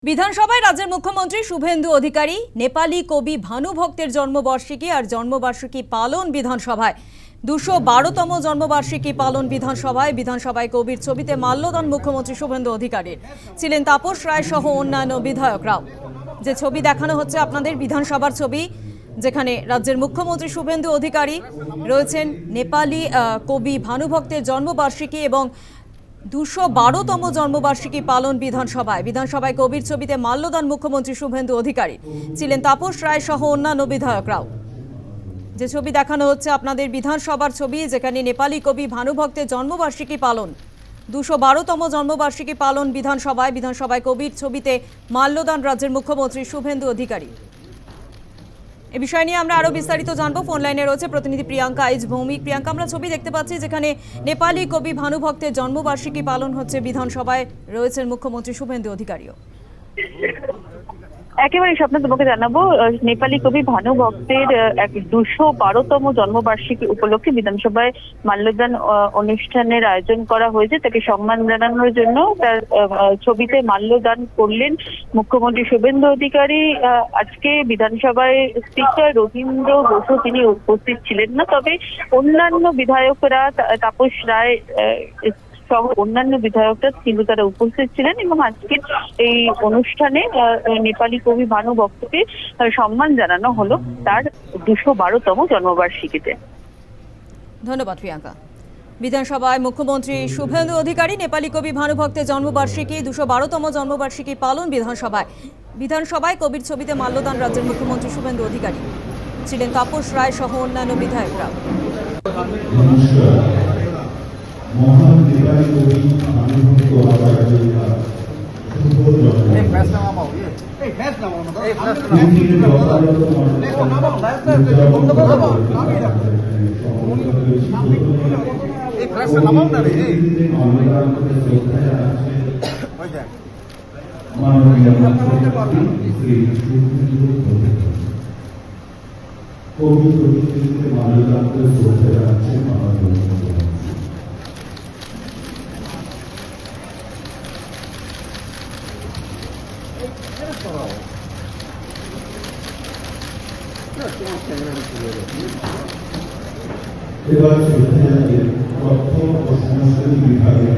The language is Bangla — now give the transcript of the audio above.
বিধানসভায় রাজ্যের মুখ্যমন্ত্রী শুভেন্দু অধিকারী নেপালি কবি ভানুভক্তের জন্মবার্ষিকী আর জন্মবার্ষিকী পালন বিধানসভায় ২১২তম জন্মবার্ষিকী পালন বিধানসভায় কবির ছবিতে মাল্যদান মুখ্যমন্ত্রী শুভেন্দু অধিকারীর ছিলেন তাপস রায় সহ অন্যান্য বিধায়করাও। যে ছবি দেখানো হচ্ছে আপনাদের বিধানসভার ছবি, যেখানে রাজ্যের মুখ্যমন্ত্রী শুভেন্দু অধিকারী রয়েছেন নেপালি কবি ভানুভক্তের জন্মবার্ষিকী এবং ২১২তম জন্মবার্ষিকী পালন বিধানসভায় কবির ছবিতে মাল্যদান মুখ্যমন্ত্রী শুভেন্দু অধিকারী ছিলেন তাপস রায় সহ অন্যান্য বিধায়করাও। যে ছবি দেখানো হচ্ছে আপনাদের বিধানসভার ছবি, যেখানে নেপালি কবি ভানুভক্তের জন্মবার্ষিকী পালন ২১২তম জন্মবার্ষিকী পালন বিধানসভায় কবির ছবিতে মাল্যদান রাজ্যের মুখ্যমন্ত্রী শুভেন্দু অধিকারী। এ বিষয় নিয়ে আমরা আরো বিস্তারিত জানবো। ফোন লাইনে রয়েছে প্রতিনিধি প্রিয়াঙ্কা আইজ ভৌমিক। প্রিয়াঙ্কা, আমরা ছবি দেখতে পাচ্ছি যেখানে নেপালি কবি ভানুভক্তের জন্মবার্ষিকী পালন হচ্ছে, বিধানসভায় রয়েছেন মুখ্যমন্ত্রী শুভেন্দু অধিকারীও। একেবারে স্বপ্ন তোমাকে জানাবো, নেপালি কবি ভানুভক্তের ২১২তম জন্মবার্ষিকী উপলক্ষে বিধানসভায় মাল্যদান অনুষ্ঠানের আয়োজন করা হয়েছে। তাকে সম্মান জানানোর জন্য তার ছবিতে মাল্যদান করলেন মুখ্যমন্ত্রী শুভেন্দু অধিকারী। আজকে বিধানসভায় স্পিকার রবীন্দ্র বসু তিনি উপস্থিত ছিলেন না, তবে অন্যান্য বিধায়করা তাপস রায় সহ অন্যান্য বিধায়করা কিন্তু তারা উপস্থিত ছিলেন এবং আজকের এই অনুষ্ঠানে নেপালি কবি ভানুভক্তকে সম্মান জানানো হলো তার ২১২তম জন্মবার্ষিকীতে। ধন্যবাদ প্রিয়াঙ্কা। বিধানসভায় মুখ্যমন্ত্রী শুভেন্দু অধিকারী নেপালি কবি ভানুভক্তের জন্মবার্ষিকী ২১২তম জন্মবার্ষিকী পালন বিধানসভায় কবির ছবিতে মাল্যদান রাজ্যের মুখ্যমন্ত্রী শুভেন্দু অধিকারী ছিলেন তাপস রায় সহ অন্যান্য বিধায়করা। মহান নেপালি কবি ভানুভক্ত আচার্যের কবি প্রতিনিধিতে মাল্যদানকে শ্রদ্ধা জানাচ্ছেন মাননীয় এবার শ্রদ্ধা জানিয়ে তথ্য ও সংস্কৃতি বিভাগের